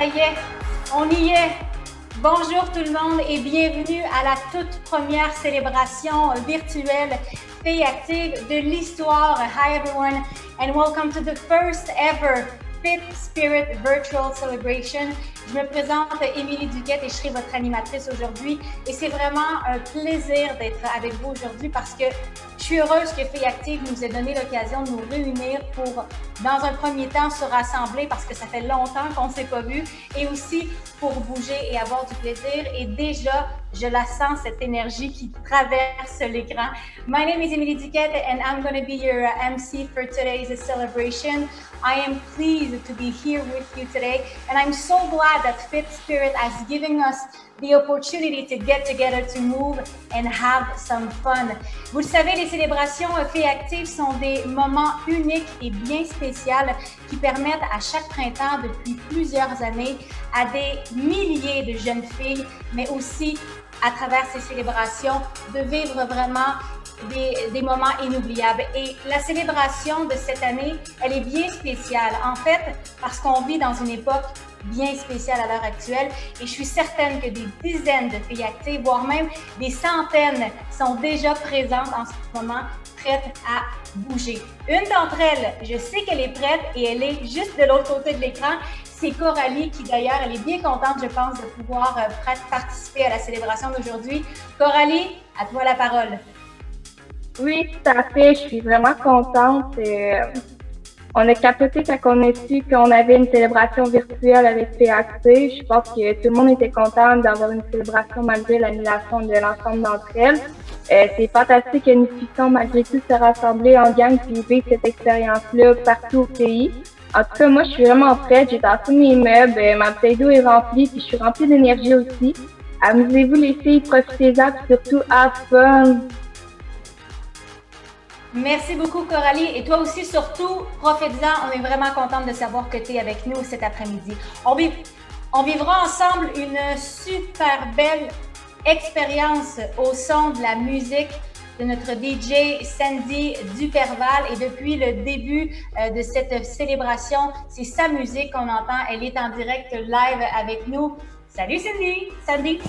Ça y est, on y est. Bonjour tout le monde et bienvenue à la toute première célébration virtuelle Filles Actives de l'histoire. Hi everyone and welcome to the first ever Fit Spirit Virtual Celebration. Je me présente Émilie Duquette et je serai votre animatrice aujourd'hui. Et c'est vraiment un plaisir d'être avec vous aujourd'hui parce que je suis heureuse que Filles Actives nous ait donné l'occasion de nous réunir pour, dans un premier temps, se rassembler parce que ça fait longtemps qu'on ne s'est pas vu et aussi pour bouger et avoir du plaisir. Et déjà, je la sens, cette énergie qui traverse l'écran. My name is Émilie Duquette and I'm going to be your MC for today's celebration. I am pleased to be here with you today and I'm so glad that Fit Spirit has given us the opportunity to get together, to move and have some fun. Vous le savez, les célébrations Filles Actives sont des moments uniques et bien spéciaux qui permettent à chaque printemps depuis plusieurs années à des milliers de jeunes filles, mais aussi à travers ces célébrations, de vivre vraiment des moments inoubliables. Et la célébration de cette année, elle est bien spéciale, en fait, parce qu'on vit dans une époque bien spéciale à l'heure actuelle et je suis certaine que des dizaines de filles actives, voire même des centaines, sont déjà présentes en ce moment, prêtes à bouger. Une d'entre elles, je sais qu'elle est prête et elle est juste de l'autre côté de l'écran. C'est Coralie qui, d'ailleurs, elle est bien contente, je pense, de pouvoir participer à la célébration d'aujourd'hui. Coralie, à toi la parole. Oui, tout à fait. Je suis vraiment contente. On a capoté quand on a su qu'on avait une célébration virtuelle avec PAC. Je pense que tout le monde était content d'avoir une célébration malgré l'annulation de l'ensemble d'entre elles. C'est fantastique que nous puissions malgré tout se rassembler en gang et vivre cette expérience-là partout au pays. En tout cas, moi, je suis vraiment prête. J'ai tassé mes meubles, ma bouteille d'eau est remplie, puis je suis remplie d'énergie aussi. Amusez-vous les filles, profitez-en, puis surtout, have fun! Merci beaucoup, Coralie. Et toi aussi, surtout, profite-en. On est vraiment contente de savoir que tu es avec nous cet après-midi. On vivra ensemble une super belle expérience au son de la musique de notre DJ Sandy Duperval. Et depuis le début de cette célébration, c'est sa musique qu'on entend. Elle est en direct live avec nous. Salut Sandy! Sandy!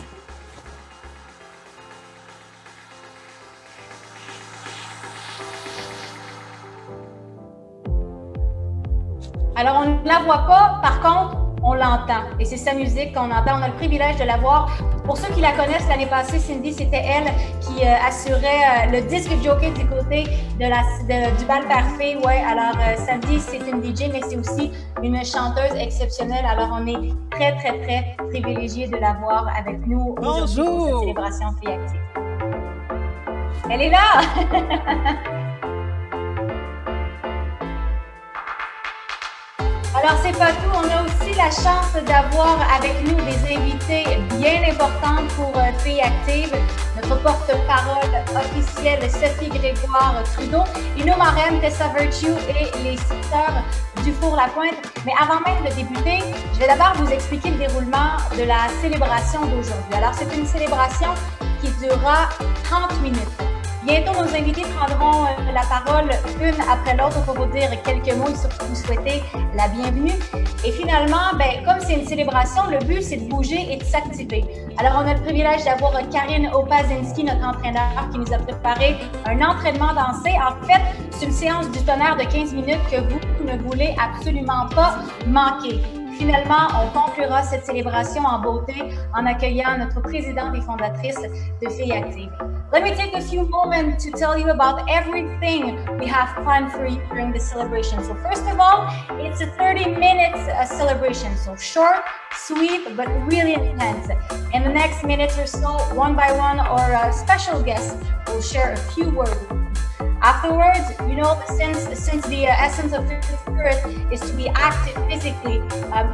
Alors, on ne la voit pas, par contre, on l'entend. Et c'est sa musique qu'on entend. On a le privilège de la voir. Pour ceux qui la connaissent, l'année passée, Cindy, c'était elle qui assurait le disque jockey du côté du bal parfait. Ouais, alors Sandy, c'est une DJ, mais c'est aussi une chanteuse exceptionnelle. Alors, on est très, très, très privilégiés de la voir avec nous aujourd'hui pour cette célébration Filles Actives. Elle est là! Alors, c'est pas tout. On a aussi la chance d'avoir avec nous des invités bien importantes pour Filles Actives. Notre porte-parole officielle, Sophie Grégoire Trudeau, et nos marraines, Tessa Virtue et les sisters du Four-la-Pointe. Mais avant même de débuter, je vais d'abord vous expliquer le déroulement de la célébration d'aujourd'hui. Alors, c'est une célébration qui durera 30 minutes. Bientôt, nos invités prendront la parole une après l'autre pour vous dire quelques mots et surtout vous souhaiter la bienvenue. Et finalement, comme c'est une célébration, le but, c'est de bouger et de s'activer. Alors, on a le privilège d'avoir Karine Opazinski, notre entraîneur, qui nous a préparé un entraînement dansé. En fait, c'est une séance du tonnerre de 15 minutes que vous ne voulez absolument pas manquer. Finalement, on conclura cette célébration en beauté en accueillant notre présidente et fondatrice de Filles Actives. Let me take a few moments to tell you about everything we have planned for you during the celebration. So first of all, it's a 30-minute celebration. So short, sweet, but really intense. In the next minutes or so, one by one, our special guest will share a few words. Afterwards, you know, since the essence of Fit Spirit is to be active physically,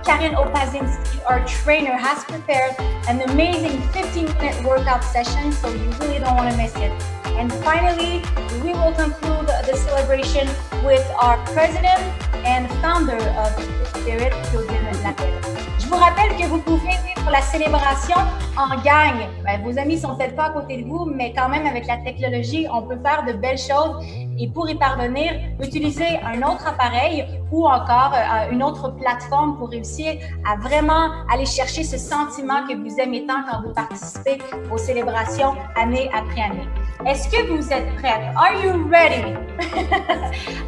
Karine Opazinski, our trainer, has prepared an amazing 15-minute workout session, so you really don't want to miss it. And finally, we will conclude the celebration with our president and founder of Fit Spirit, Claudine Lapelle. Je vous rappelle que vous pouvez vivre la célébration en gang. Vos amis sont peut-être pas à côté de vous, mais quand même avec la technologie, on peut faire de belles choses. Et pour y parvenir, utilisez un autre appareil ou encore une autre plateforme pour réussir à vraiment aller chercher ce sentiment que vous aimez tant quand vous participez aux célébrations année après année. Est-ce que vous êtes prêtes? Are you ready?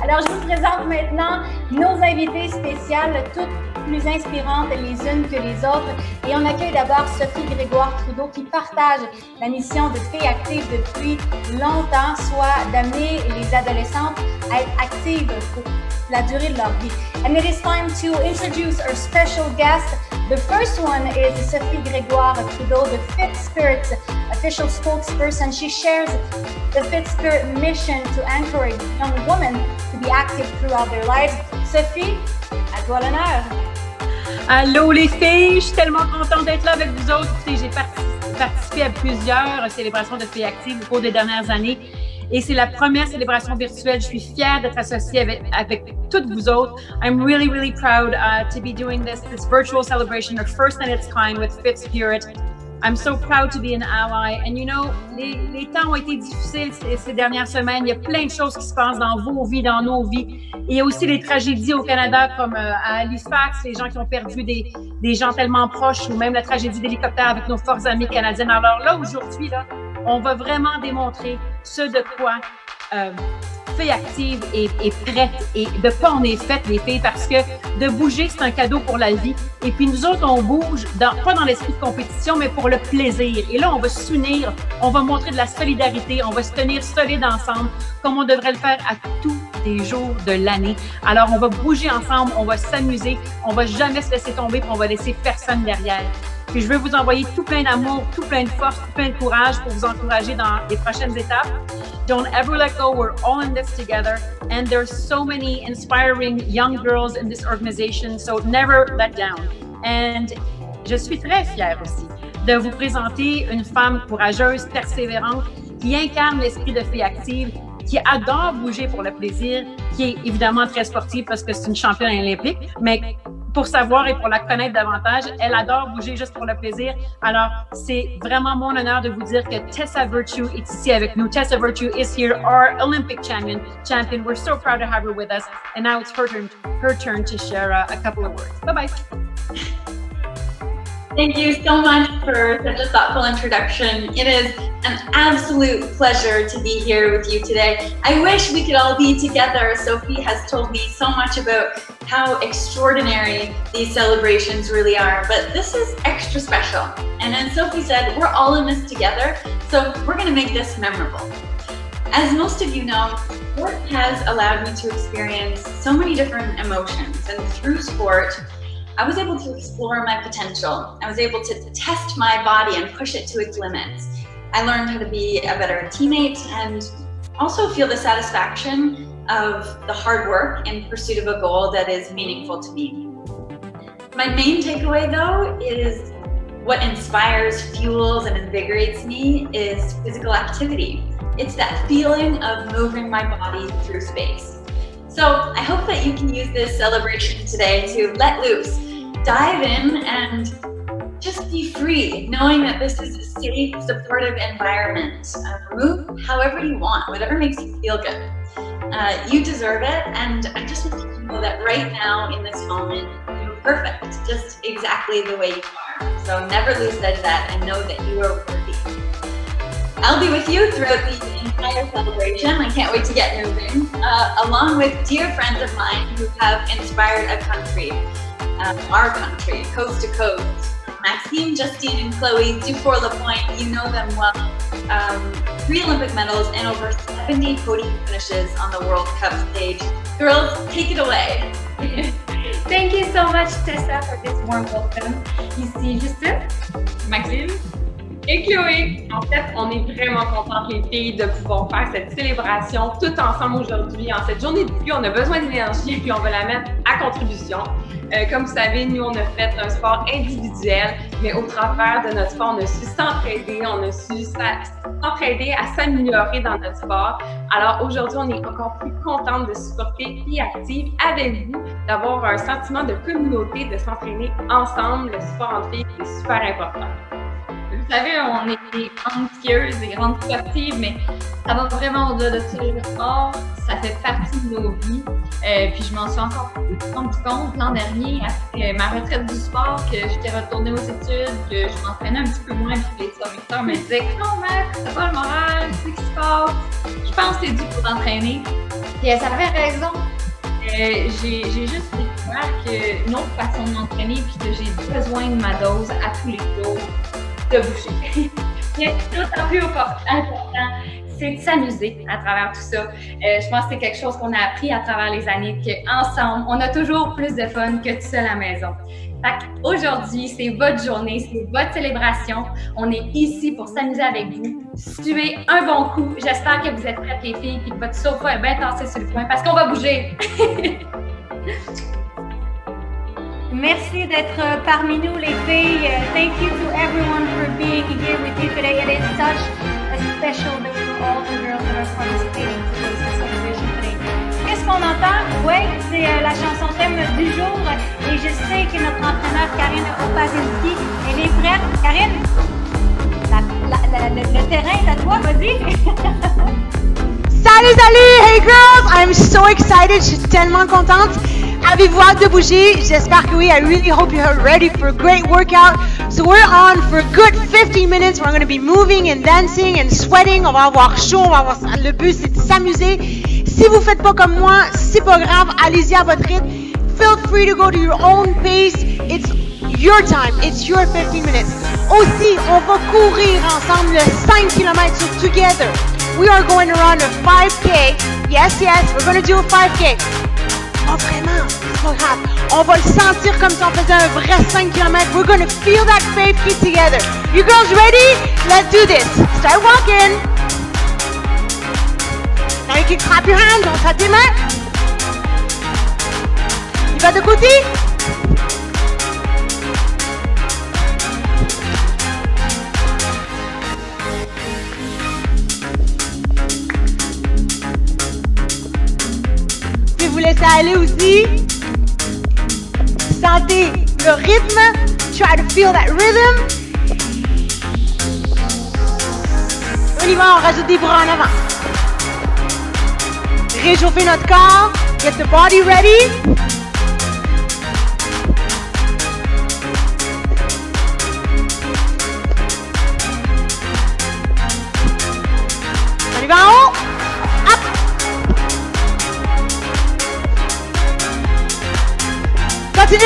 Alors, je vous présente maintenant nos invités spéciales, toutes plus inspirantes les unes que les autres. Et on accueille d'abord Sophie Grégoire-Trudeau qui partage la mission de Filles Actives depuis longtemps, soit d'amener les adolescentes à être actives pour la durée de leur vie. And it is time to introduce our special guest. The first one is Sophie Grégoire-Trudeau, the Fit Spirit official spokesperson. She shares the Fit Spirit mission to encourage young women to be active throughout their lives. Sophie, à toi l'honneur. Allô les filles, je suis tellement contente d'être là avec vous autres. J'ai participé à plusieurs célébrations de filles actives au cours des dernières années et c'est la première célébration virtuelle. Je suis fière d'être associée avec toutes vous autres. I'm really, really proud to be doing this virtual celebration, the first in its kind with Fit Spirit. I'm so proud to be an ally. And you know, les temps ont été difficiles ces dernières semaines. Il y a plein de choses qui se passent dans vos vies, dans nos vies. Et il y a aussi des tragédies au Canada, comme à Halifax, les gens qui ont perdu des gens tellement proches, ou même la tragédie d'hélicoptère avec nos forces armées canadiennes. Alors là, aujourd'hui, là, on va vraiment démontrer ce de quoi Filles Actives est prête et de quoi on est faites, les filles, parce que de bouger, c'est un cadeau pour la vie. Et puis nous autres, on bouge, pas dans l'esprit de compétition, mais pour le plaisir. Et là, on va s'unir, on va montrer de la solidarité, on va se tenir solide ensemble, comme on devrait le faire à tous les jours de l'année. Alors, on va bouger ensemble, on va s'amuser, on va jamais se laisser tomber, puis on va laisser personne derrière. Puis je veux vous envoyer tout plein d'amour, tout plein de force, tout plein de courage pour vous encourager dans les prochaines étapes. Don't ever let go. We're all in this together. And there's so many inspiring young girls in this organization. So never let down. And je suis très fière aussi de vous présenter une femme courageuse, persévérante, qui incarne l'esprit de Filles Actives, qui adore bouger pour le plaisir, qui est évidemment très sportive parce que c'est une championne olympique, mais pour savoir et pour la connaître davantage, elle adore bouger juste pour le plaisir. Alors, c'est vraiment mon honneur de vous dire que Tessa Virtue est ici avec nous. Tessa Virtue is here, our Olympic champion. We're so proud to have her with us. And now it's her turn to share a couple of words. Bye-bye. Thank you so much for such a thoughtful introduction. It is an absolute pleasure to be here with you today. I wish we could all be together. Sophie has told me so much about how extraordinary these celebrations really are, but this is extra special. And as Sophie said, we're all in this together, so we're going to make this memorable. As most of you know, sport has allowed me to experience so many different emotions, and through sport, I was able to explore my potential. I was able to test my body and push it to its limits. I learned how to be a better teammate and also feel the satisfaction of the hard work in pursuit of a goal that is meaningful to me. My main takeaway, though, is what inspires, fuels, and invigorates me is physical activity. It's that feeling of moving my body through space. So I hope that you can use this celebration today to let loose, dive in, and just be free, knowing that this is a safe, supportive environment. Move however you want, whatever makes you feel good. You deserve it, and I just want you to know that right now, in this moment, you're perfect, just exactly the way you are. So never lose sight of that and know that you are worthy. I'll be with you throughout the entire celebration. I can't wait to get moving, along with dear friends of mine who have inspired a country, our country, coast to coast. Maxime, Justine, and Chloe Dufour-Lapointe, you know them well. 3 Olympic medals and over 70 podium finishes on the World Cup stage. Girls, take it away. Thank you so much, Tessa, for this warm welcome. Ici Justine, Maxime et Chloé. En fait, on est vraiment contentes, les filles, de pouvoir faire cette célébration tout ensemble aujourd'hui. En cette journée de pluie, on a besoin d'énergie et puis on va la mettre à contribution. Comme vous savez, nous, on a fait un sport individuel, mais au travers de notre sport, on a su s'entraider, on a su s'entraider à s'améliorer dans notre sport. Alors aujourd'hui, on est encore plus contente de supporter Filles Actives avec vous, d'avoir un sentiment de communauté, de s'entraîner ensemble. Le sport en filles est super important. Vous savez, on est des grandes skieuses, des grandes sportives, mais ça va vraiment au-delà de ça. Le sport, ça fait partie de nos vies. Puis je m'en suis encore rendu compte l'an dernier, après ma retraite du sport, que j'étais retournée aux études, que je m'entraînais un petit peu moins, puis les sœurs me disaient « Non, Max, t'as pas le moral, c'est ce qui se passe. Je pense que c'est dû pour t'entraîner. » Puis elle avait raison. J'ai juste découvert qu'une autre façon de m'entraîner, puis que j'ai besoin de ma dose à tous les jours de bouger. Mais d'autant plus important, c'est de s'amuser à travers tout ça. Je pense que c'est quelque chose qu'on a appris à travers les années, qu'ensemble, on a toujours plus de fun que tout seul à la maison. Aujourd'hui, c'est votre journée, c'est votre célébration. On est ici pour s'amuser avec vous. Suivez un bon coup. J'espère que vous êtes prêtes, les filles, et que votre sofa est bien tassé sur le coin parce qu'on va bouger. Merci d'être parmi nous, les filles. Thank you to everyone for being here with you today. It is such a special day for all the girls that are participating in today's celebration today. Qu'est-ce qu'on entend? Oui, c'est la chanson thème du jour. Et je sais que notre entraîneur, Karine Opazinski, elle est prête. Karine, le terrain est à toi, vas-y. Salut! Hey girls! I'm so excited. Je suis tellement contente. Avez-vous hâte de bouger? J'espère que oui. I really hope you're ready for a great workout. So we're on for a good 15 minutes. We're going to be moving and dancing and sweating. On va avoir chaud. Le but, c'est de s'amuser. Si vous faites pas comme moi, c'est pas grave. Allez-y à votre rythme. Feel free to go to your own pace. It's your time. It's your 15 minutes. Aussi, on va courir ensemble le 5 km together. We are going to run a 5K. Yes, we're going to do a 5K. Oh, vraiment, c'est pas grave. On va le sentir comme si on faisait un vrai 5 km. We're going to feel that 5K together. You girls ready? Let's do this. Start walking. Now you can clap your hands. On tape tes mains. Il va de côté. Vous laissez aller aussi. Sentez le rythme. Try to feel that rhythm. On y va, on rajoute des bras en avant. Réchauffer notre corps. Get the body ready. On y va en haut.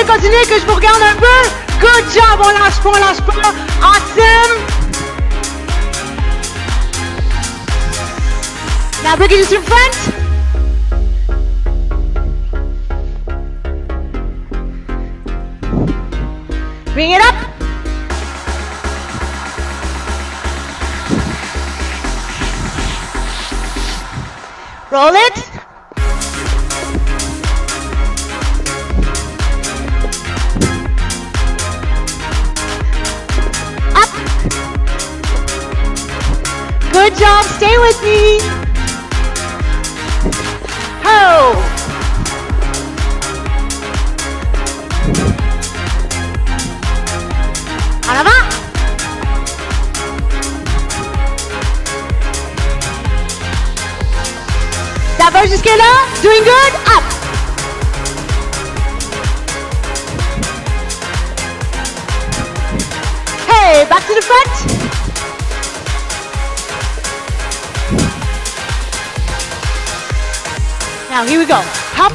Continuez, que je vous regarde un peu. Good job, on lâche pas. Awesome. Now bring it to front. Bring it up. Roll it. Good job, stay with me. Ho. En avant. Ça va jusque là? Doing good? Up. Hey, back to the front. Now here we go. Hop.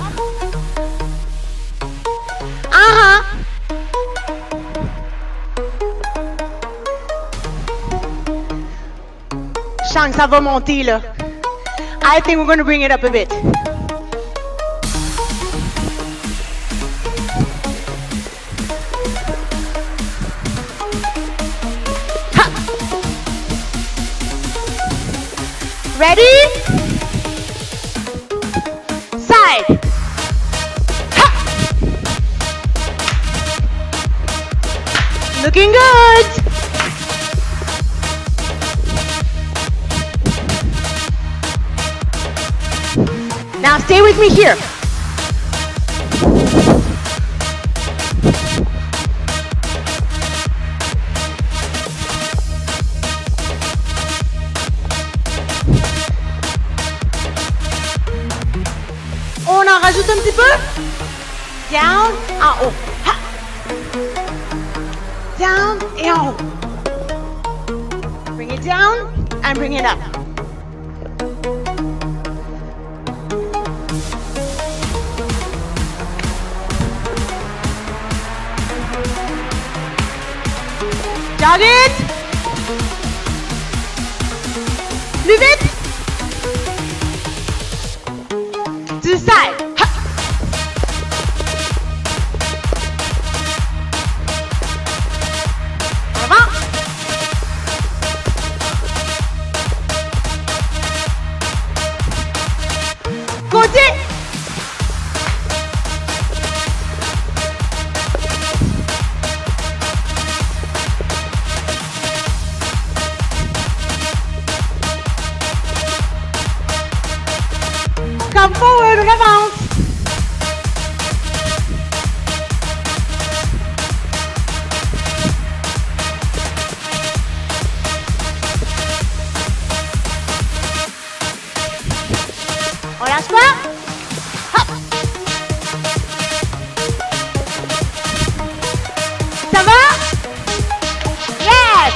Je sens que ça va monter là. I think we're going to bring it up a bit. Ha. Ready? Side. Ha. Looking good. Now stay with me here. on en rajoute un petit peu? Down, en haut. Ha! Down et en haut. Bring it down and bring it up. Jog it. Plus vite. To the side. Ha. Avant. Côté. Come forward, on avance. On lâche pas. Hop. Ça va? Yes.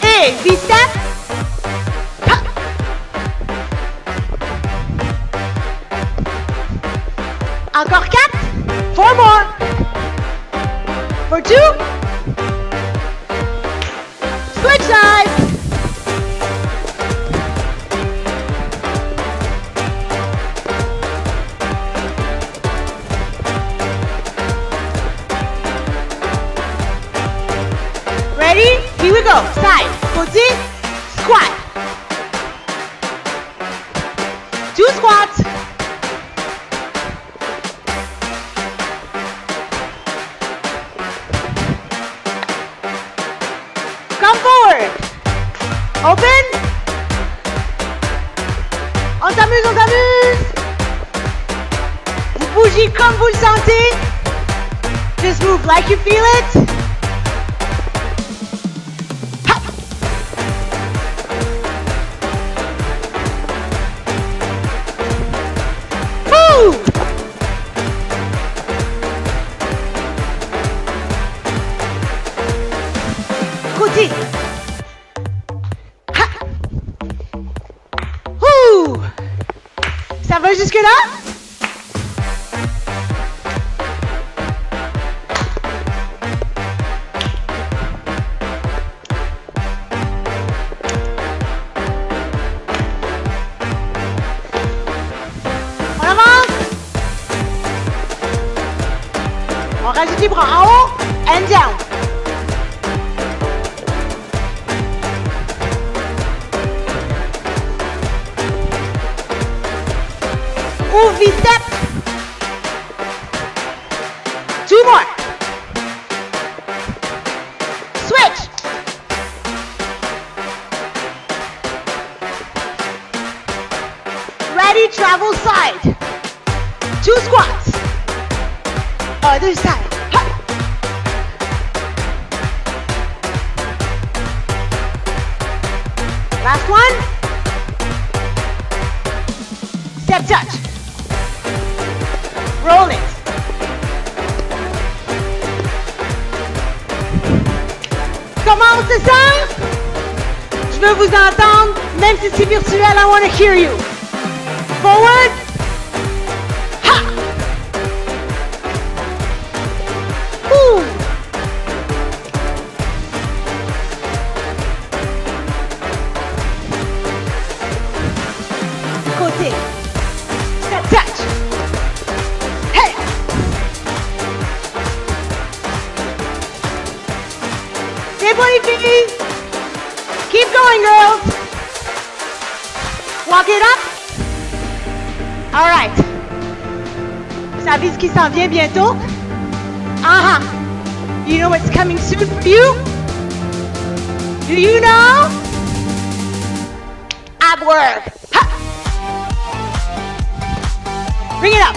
Et V-step. Hop. Encore 4. 4 more. For 2. Switch sides. Ready? Here we go. Side. Côté. Squat. 2 squats. Come forward. Open. On s'amuse, on s'amuse. Vous bougez comme vous le sentez. Just move like you feel it. Hop. Move. Côté. Ha. Ouh. Ça va jusque-là? On avance. On rajoute les bras en haut and down. Ou V-step. 2 more. Switch. Ready, travel side. 2 squats. Other side. Ha. Last one. Step touch. Roll it. Comment on se sent? Je veux vous entendre, même si c'est virtuel, I want to hear you. Forward. Ha! Ouh! Côté. Step touch. Hey! C'est bon les filles! Keep going, girls! Walk it up! Alright. Vous savez ce qui s'en vient bientôt? Uh-huh. You know what's coming soon for you? Do you know? Ab work. Ha! Bring it up.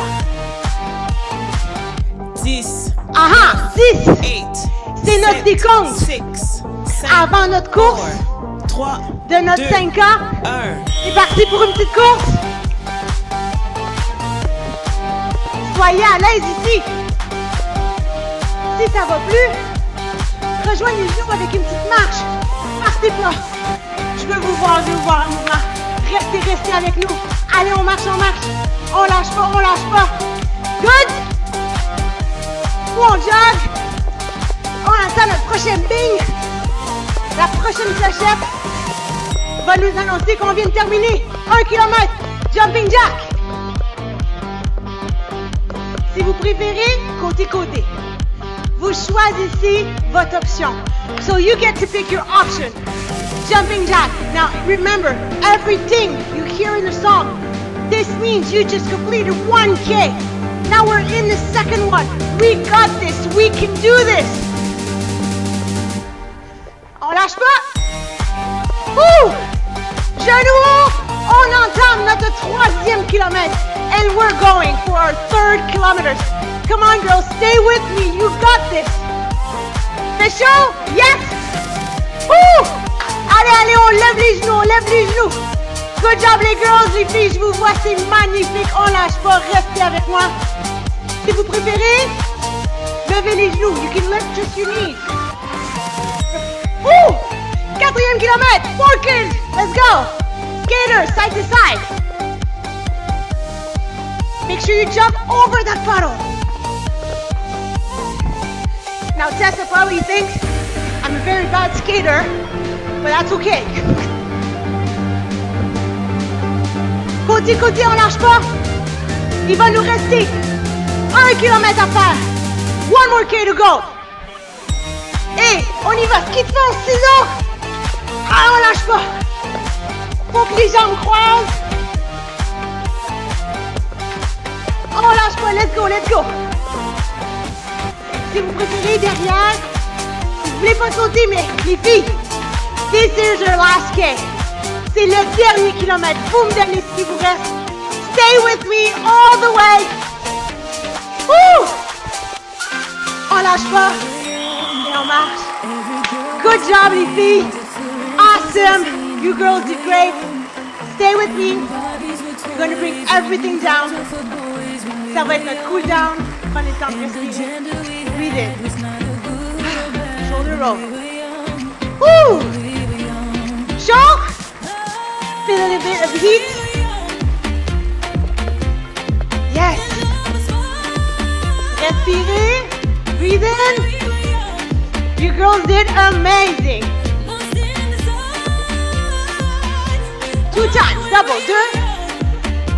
10. Uh-huh. 6. 8. C'est notre décompte. 6. 5. Avant notre course. de notre 5K. C'est parti pour une petite course. Soyez à l'aise ici. Si ça va plus, rejoignez les genoux avec une petite marche. Partez pas. Je veux vous voir le mouvement. Restez avec nous. Allez, on marche. On lâche pas. Good. Ou on jog. On attend notre prochain bing. La prochaine clochette va nous annoncer qu'on vient de terminer 1 km jumping jack. Si vous préférez, côté. Vous choisissez votre option. So you get to pick your option. Jumping jack. Now remember, everything you hear in the song, this means you just completed 1K. Now we're in the second one. We got this. We can do this. On lâche pas. Ouh! Genoux. On entame notre 3e kilomètre. And we're going for our 3rd kilometer. Come on, girls. Stay with me. You got this. Fait chaud? Yes! Ouh! Allez, on lève les genoux. Good job, les girls, les filles. Je vous vois, c'est magnifique. On lâche pas. Restez avec moi. Si vous préférez, levez les genoux. You can lift just your knees. Ouh! 4e kilomètre. 4 kids. Let's go. Skater, side to side. Make sure you jump over that puddle. Now Tessa probably thinks I'm a very bad skater, but that's okay. Côté, on lâche pas. Il va nous rester 1 kilomètre à faire. 1 more K to go. Et on y va. Ski de fond, ciseaux. Ah, on lâche pas. Faut que les jambes croisent. On lâche pas. Let's go. Si vous préférez derrière, si vous voulez pas sauter, mais les filles, this is your last K. C'est le dernier kilomètre. Vous me donnez ce qui vous reste. Stay with me all the way. Woo! On lâche pas et on marche. Good job, les filles. Awesome. You girls did great. Stay with me. We're going to bring everything down. Ça va être notre cool down. Prenez le temps de respirer. Breathe in. Shoulder roll. Woo! Chaud? Feel a little bit of heat. Yes. Respirez. Breathe in. You girls did amazing. 2 times. Double. 2.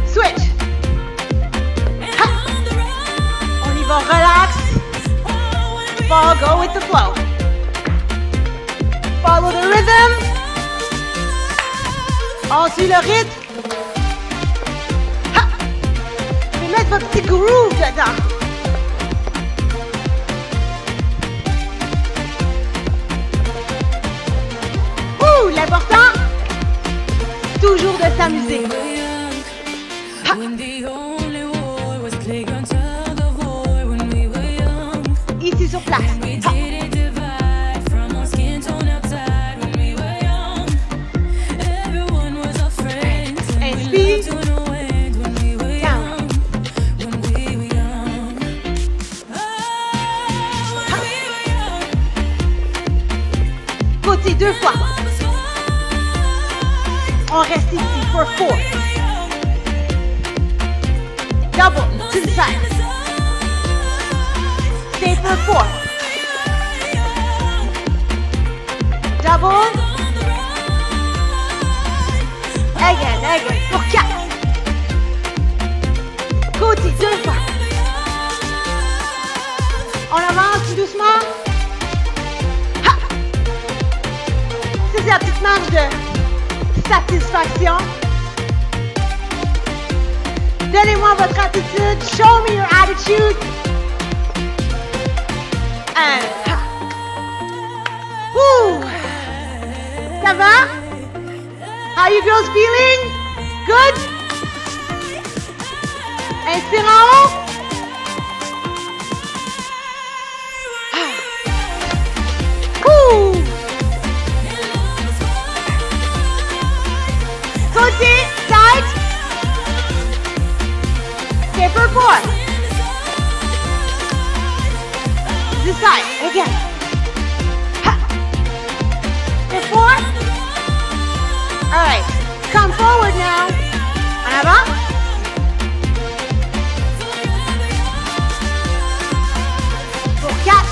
Switch. Ha. On y va. Relax. Go with the flow. Follow the rhythm. On suit le rythme. Ha! Et mettre votre petit groove dedans. Ouh, l'important, toujours de s'amuser. Ha! Ici sur place. Ha! Côté 2 fois. On reste ici for 4. Double to the side. Stay for 4. Double. Again, pour 4. Côté 2 fois. On avance tout doucement. Ha! C'est la petite marche de satisfaction. Donnez-moi votre attitude. Show me your attitude. And ha! Woo! Ça va? How you girls feeling? Good? Inspire en haut. forward now. En avant. Pour 4.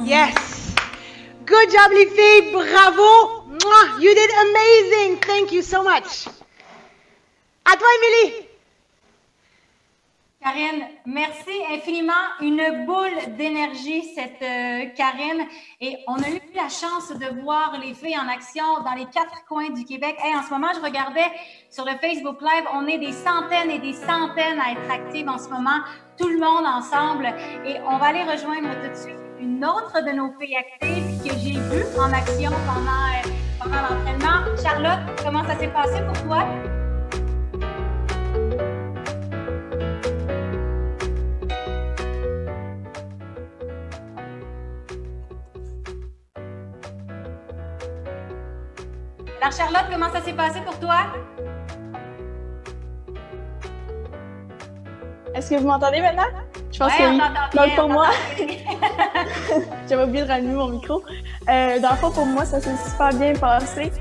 Yes. Good job, les filles. Bravo. Mwah. You did amazing. Thank you so much. À toi, Émilie. Karine, merci infiniment. Une boule d'énergie, cette Karine. Et on a eu la chance de voir les filles en action dans les 4 coins du Québec. Hey, en ce moment, je regardais sur le Facebook Live, on est des centaines et des centaines à être actives en ce moment, tout le monde ensemble. Et on va aller rejoindre tout de suite une autre de nos filles actives que j'ai vue en action pendant l'entraînement. Charlotte, comment ça s'est passé pour toi? Alors Charlotte, comment ça s'est passé pour toi? Est-ce que vous m'entendez maintenant? Je pense que oui. Donc pour moi, j'avais oublié de rallumer mon micro. Dans le fond, pour moi, ça s'est super bien passé.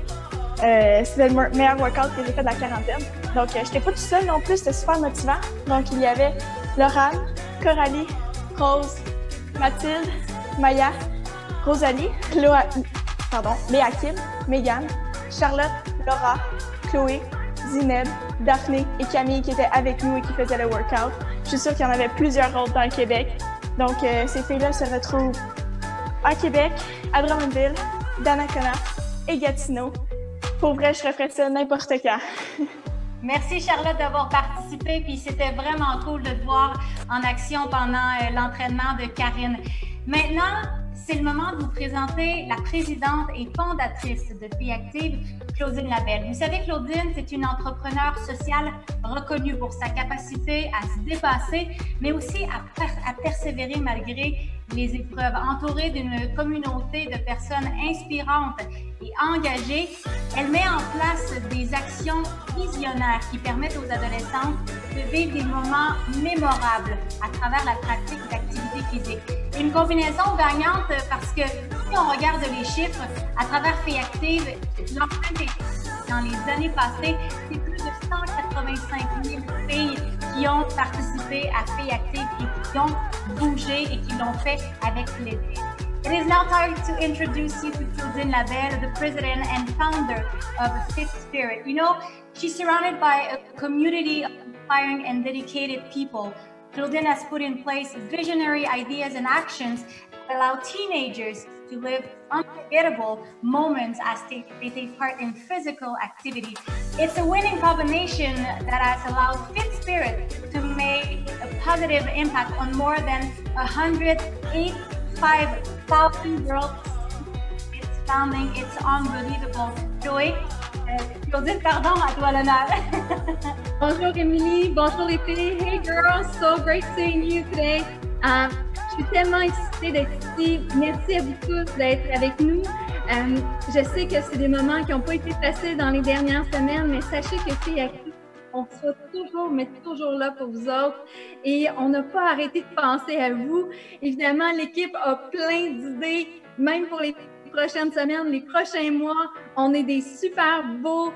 C'était le meilleur workout que j'ai fait de la quarantaine. Donc, je n'étais pas toute seule non plus, c'était super motivant. Donc, il y avait Laurane, Coralie, Rose, Mathilde, Maya, Rosalie, Léa Kim, Mégane, Charlotte, Laura, Chloé, Zineb, Daphné et Camille qui étaient avec nous et qui faisaient le workout. Je suis sûre qu'il y en avait plusieurs autres dans le Québec. Donc, ces filles-là se retrouvent à Québec, à Drummondville, Donnacona et Gatineau. Pour vrai, je referais ça n'importe quand. Merci Charlotte d'avoir participé, puis c'était vraiment cool de te voir en action pendant l'entraînement de Karine. Maintenant, c'est le moment de vous présenter la présidente et fondatrice de Filles Actives, Claudine Labelle. Vous savez, Claudine, c'est une entrepreneure sociale reconnue pour sa capacité à se dépasser, mais aussi à persévérer malgré les épreuves. Entourée d'une communauté de personnes inspirantes et engagées, elle met en place des actions visionnaires qui permettent aux adolescentes de vivre des moments mémorables à travers la pratique d'activité physique. Une combinaison gagnante parce que si on regarde les chiffres à travers Filles Actives, l'empreinte dans les années passées, c'est plus de 185 000 filles qui ont participé à Filles Actives et qui ont bougé et qui l'ont fait avec plaisir. It is now time to introduce you to Claudine Labelle, the president and founder of Fifth Spirit. You know, she's surrounded by a community of inspiring and dedicated people. Claudine has put in place visionary ideas and actions that allow teenagers to live unforgettable moments as they take part in physical activity. It's a winning combination that has allowed Fifth Spirit to make a positive impact on more than 185,000 girls. It's founding, it's unbelievable. Joey, Claudine, pardon, à toi l'honneur. Bonjour Émilie, bonjour les filles. Hey girls, so great seeing you today. Je suis tellement excitée d'être ici. Merci à vous tous d'être avec nous. Je sais que c'est des moments qui n'ont pas été faciles dans les dernières semaines, mais sachez que Filles Actives, on sera toujours, mais toujours là pour vous autres. Et on n'a pas arrêté de penser à vous. Évidemment, l'équipe a plein d'idées, même pour les prochaines semaines, les prochains mois. On est des super beaux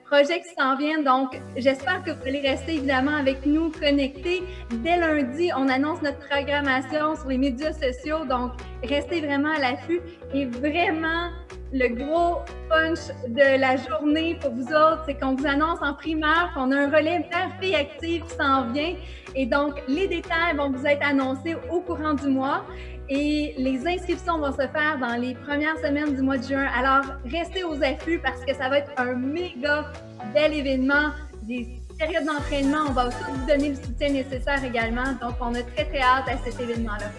projets qui s'en viennent. Donc, j'espère que vous allez rester évidemment avec nous connectés. Dès lundi, on annonce notre programmation sur les médias sociaux. Donc, restez vraiment à l'affût. Et vraiment, le gros punch de la journée pour vous autres, c'est qu'on vous annonce en primeur qu'on a un relais vers Filles Actives qui s'en vient. Et donc, les détails vont vous être annoncés au courant du mois. Et les inscriptions vont se faire dans les premières semaines du mois de juin. Alors, restez aux affûts parce que ça va être un méga bel événement, des périodes d'entraînement. On va aussi vous donner le soutien nécessaire également. Donc, on a très, très hâte à cet événement-là.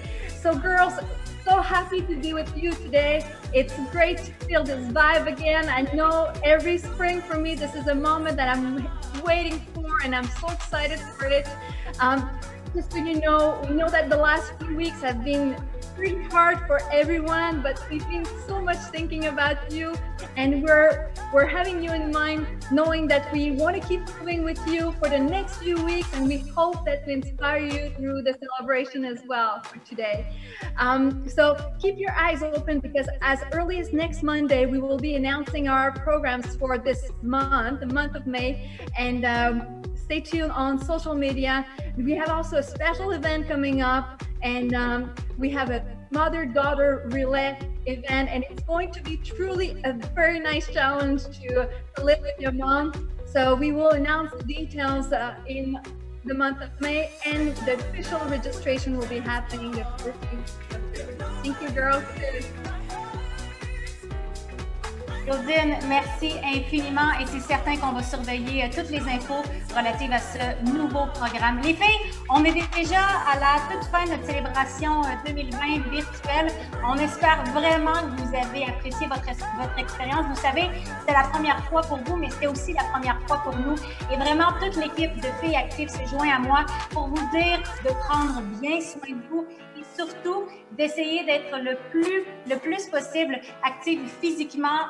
So, girls, so happy to be with you today. It's great to feel this vibe again. I know every spring for me, this is a moment that I'm waiting for and I'm so excited for it. Just so you know, we know that the last few weeks have been pretty hard for everyone, but we've been so much thinking about you, and we're having you in mind, knowing that we want to keep moving with you for the next few weeks, and we hope that we inspire you through the celebration as well for today. So keep your eyes open, because as early as next Monday, we will be announcing our programs for this month, the month of May, and stay tuned on social media. We have also a special event coming up, and we have a mother-daughter relay event, and it's going to be truly a very nice challenge to live with your mom. So we will announce the details in the month of May, and the official registration will be happening the 14th. Thank you, girls. Claudine, merci infiniment, et c'est certain qu'on va surveiller toutes les infos relatives à ce nouveau programme. Les filles, on est déjà à la toute fin de notre célébration 2020 virtuelle. On espère vraiment que vous avez apprécié votre expérience. Vous savez, c'était la première fois pour vous, mais c'était aussi la première fois pour nous. Et vraiment, toute l'équipe de Filles Actives se joint à moi pour vous dire de prendre bien soin de vous et surtout d'essayer d'être le plus possible active physiquement.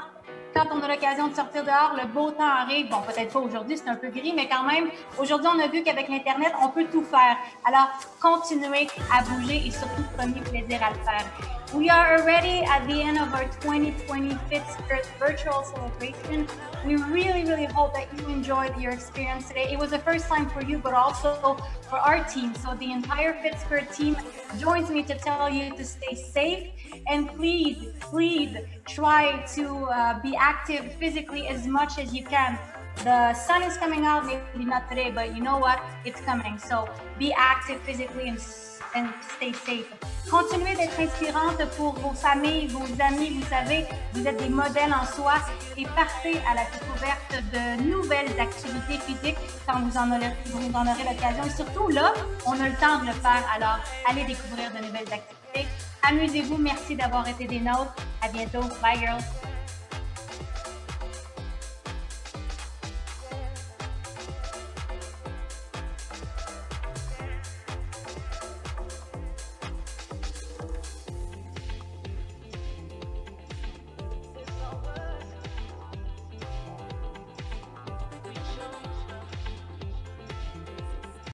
Quand on a l'occasion de sortir dehors, le beau temps arrive. Bon, peut-être pas aujourd'hui, c'est un peu gris, mais quand même, aujourd'hui, on a vu qu'avec l'Internet, on peut tout faire. Alors, continuez à bouger et surtout, prenez plaisir à le faire. We are already at the end of our 2020 Fitskirt virtual celebration. We really hope that you enjoyed your experience today. It was the first time for you, but also for our team. So the entire Fitskirt team joins me to tell you to stay safe, and please try to be active physically as much as you can. The sun is coming out, maybe not today, but you know what? It's coming. So be active physically and stay safe. Continuez d'être inspirante pour vos familles, vos amis. Vous savez, vous êtes des modèles en soi, et partez à la découverte de nouvelles activités physiques quand vous en aurez l'occasion. Et surtout, là, on a le temps de le faire. Alors, allez découvrir de nouvelles activités. Amusez-vous. Merci d'avoir été des nôtres. À bientôt. Bye, girls.